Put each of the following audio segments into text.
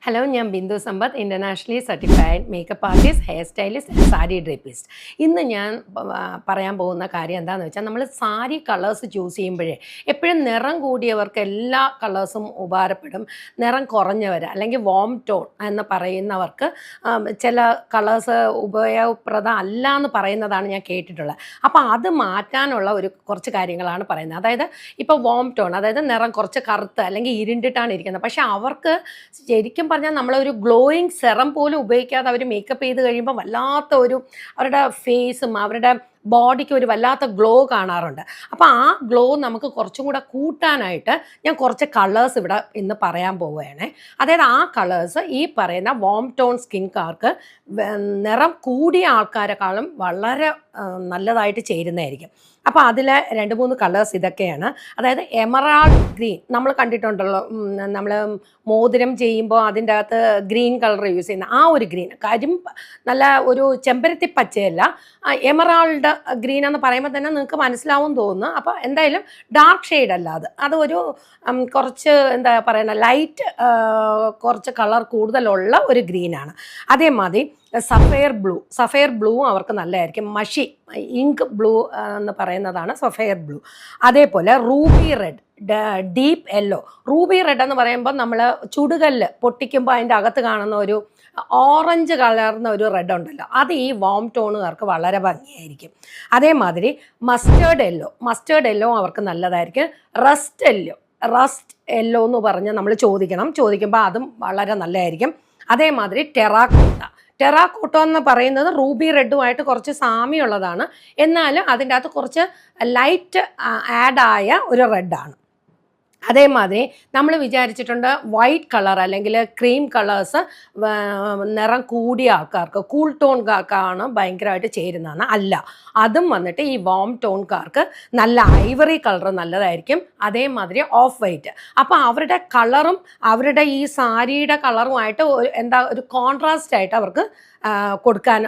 Hello, ഞാൻ Bindu Sampath, internationally certified makeup artist, hair stylist and sari drapist. ഇന്ന് ഞാൻ പറയാൻ പോകുന്ന കാര്യം എന്താണെന്ന് വെച്ചാൽ, നമ്മൾ സാരി കളേഴ്സ് ചൂസ് ചെയ്യുമ്പോഴേ എപ്പോഴും നിറം കൂടിയവർക്ക് എല്ലാ കളേഴ്സും ഉപകാരപ്പെടും. നിറം കുറഞ്ഞവർ അല്ലെങ്കിൽ വാം ടോൺ എന്ന് പറയുന്നവർക്ക് ചില കളേഴ്സ് ഉപയോഗപ്രദം അല്ല എന്ന് പറയുന്നതാണ് ഞാൻ കേട്ടിട്ടുള്ളത്. അപ്പോൾ അത് മാറ്റാനുള്ള കുറച്ച് കാര്യങ്ങളാണ് പറയുന്നത്. അതായത് ഇപ്പോൾ വാം ടോൺ, അതായത് നിറം കുറച്ച് കറുത്ത് അല്ലെങ്കിൽ ഇരുണ്ടിട്ടാണ് ഇരിക്കുന്നത്. പക്ഷേ അവർക്ക് ശരിക്കും പറഞ്ഞാൽ നമ്മളൊരു ഗ്ലോയിങ് സെറം പോലും ഉപയോഗിക്കാതെ അവർ മേക്കപ്പ് ചെയ്ത് കഴിയുമ്പോൾ വല്ലാത്ത അവരുടെ ഫേസും അവരുടെ ബോഡിക്ക് ഒരു വല്ലാത്ത ഗ്ലോ കാണാറുണ്ട്. അപ്പോൾ ആ ഗ്ലോ നമുക്ക് കുറച്ചും കൂടെ കൂട്ടാനായിട്ട് ഞാൻ കുറച്ച് കളേഴ്സ് ഇവിടെ ഇന്ന് പറയാൻ പോവുകയാണ്. അതായത് ആ കളേഴ്സ് ഈ പറയുന്ന വാം ടോൺ സ്കിൻകാർക്ക് നിറം കൂടിയ ആൾക്കാരെക്കാളും വളരെ നല്ലതായിട്ട് ചേരുന്നതായിരിക്കും. അപ്പോൾ അതിൽ 2-3 കളേഴ്സ് ഇതൊക്കെയാണ്. അതായത് എമറാൾഡ് ഗ്രീൻ നമ്മൾ കണ്ടിട്ടുണ്ടല്ലോ, നമ്മൾ മോതിരം ചെയ്യുമ്പോൾ അതിൻ്റെ അകത്ത് ഗ്രീൻ കളർ യൂസ് ചെയ്യുന്ന ആ ഒരു ഗ്രീൻ, നല്ല ഒരു ചെമ്പരത്തി പച്ചയല്ല, എമറാൾഡ് ഗ്രീൻ എന്ന് പറയുമ്പോൾ തന്നെ നിങ്ങൾക്ക് മനസ്സിലാവും തോന്നുന്നു. അപ്പോൾ എന്തായാലും ഡാർക്ക് ഷെയ്ഡ് അല്ല, അതൊരു കുറച്ച് എന്താ പറയുക, ലൈറ്റ് കുറച്ച് കളർ കൂടുതലുള്ള ഒരു ഗ്രീനാണ്. അതേമാതിരി സഫയർ ബ്ലൂ അവർക്ക് നല്ലതായിരിക്കും. മഷി ഇങ്ക് ബ്ലൂ എന്ന് പറയുന്നതാണ് സഫയർ ബ്ലൂ. അതേപോലെ Ruby red, deep yellow. Ruby red എന്ന് പറയുമ്പോൾ നമ്മൾ ചുടുകല്ല് പൊട്ടിക്കുമ്പോൾ അതിൻ്റെ അകത്ത് കാണുന്ന ഒരു ഓറഞ്ച് കളർന്ന ഒരു റെഡ് ഉണ്ടല്ലോ, അത് ഈ വാം ടോണുകാർക്ക് വളരെ ഭംഗിയായിരിക്കും. അതേമാതിരി മസ്റ്റേർഡ് യെല്ലോ അവർക്ക് നല്ലതായിരിക്കും. റസ്റ്റ് യെല്ലോ എന്ന് പറഞ്ഞ് നമ്മൾ ചോദിക്കുമ്പോൾ അതും വളരെ നല്ലതായിരിക്കും. അതേമാതിരി ടെറാക്കോട്ട എന്ന് പറയുന്നത് റൂബി റെഡുമായിട്ട് കുറച്ച് സാമ്യമുള്ളതാണ്, എന്നാലും അതിൻ്റെ അകത്ത് കുറച്ച് ലൈറ്റ് ആഡായ ഒരു റെഡാണ്. അതേമാതിരി നമ്മൾ വിചാരിച്ചിട്ടുണ്ട് വൈറ്റ് കളർ അല്ലെങ്കിൽ ക്രീം കളേഴ്സ് നിറം കൂടിയ ആൾക്കാർക്ക്, കൂൾ ടോൺകാർക്കാണ് ഭയങ്കരമായിട്ട് ചേരുന്നതാണ്. അല്ല, അതും വന്നിട്ട് ഈ വാം ടോൺകാർക്ക് നല്ല ഐവറി കളർ നല്ലതായിരിക്കും. അതേമാതിരി ഓഫ് വൈറ്റ്. അപ്പോൾ അവരുടെ കളറും അവരുടെ ഈ സാരിയുടെ കളറുമായിട്ട് ഒരു കോൺട്രാസ്റ്റ് ആയിട്ട് അവർക്ക് കൊടുക്കാൻ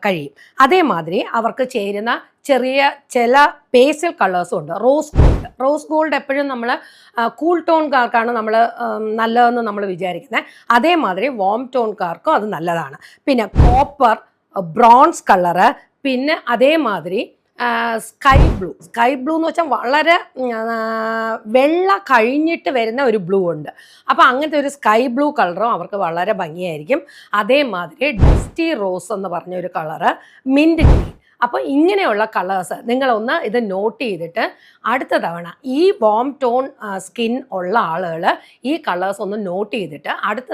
കഴിയും. അതേമാതിരി അവർക്ക് ചേരുന്ന ചില പേസ്റ്റൽ കളേഴ്സും ഉണ്ട്. റോസ് ഗോൾഡ് എപ്പോഴും നമ്മൾ കൂൾ ടോൺകാർക്കാണ് നമ്മൾ നല്ലതെന്ന് നമ്മൾ വിചാരിക്കുന്നത്. അതേമാതിരി വാം ടോൺകാർക്കും അത് നല്ലതാണ്. പിന്നെ കോപ്പർ, ബ്രോൺസ് കളറ്, പിന്നെ അതേമാതിരി സ്കൈ ബ്ലൂ എന്ന് വെച്ചാൽ വളരെ വെള്ള കഴിഞ്ഞിട്ട് വരുന്ന ഒരു ബ്ലൂ ഉണ്ട്. അപ്പോൾ അങ്ങനത്തെ ഒരു സ്കൈ ബ്ലൂ കളറും അവർക്ക് വളരെ ഭംഗിയായിരിക്കും. അതേമാതിരി ഡസ്റ്റി റോസ് എന്ന് പറഞ്ഞൊരു കളറ്, മിൻറ്റ് ഗ്രീൻ. അപ്പോൾ ഇങ്ങനെയുള്ള കളേഴ്സ് നിങ്ങളൊന്ന് ഇത് നോട്ട് ചെയ്തിട്ട് അടുത്ത തവണ ഈ വാം ടോൺ സ്കിൻ ഉള്ള ആളുകൾ ഈ കളേഴ്സ് ഒന്ന് നോട്ട് ചെയ്തിട്ട് അടുത്ത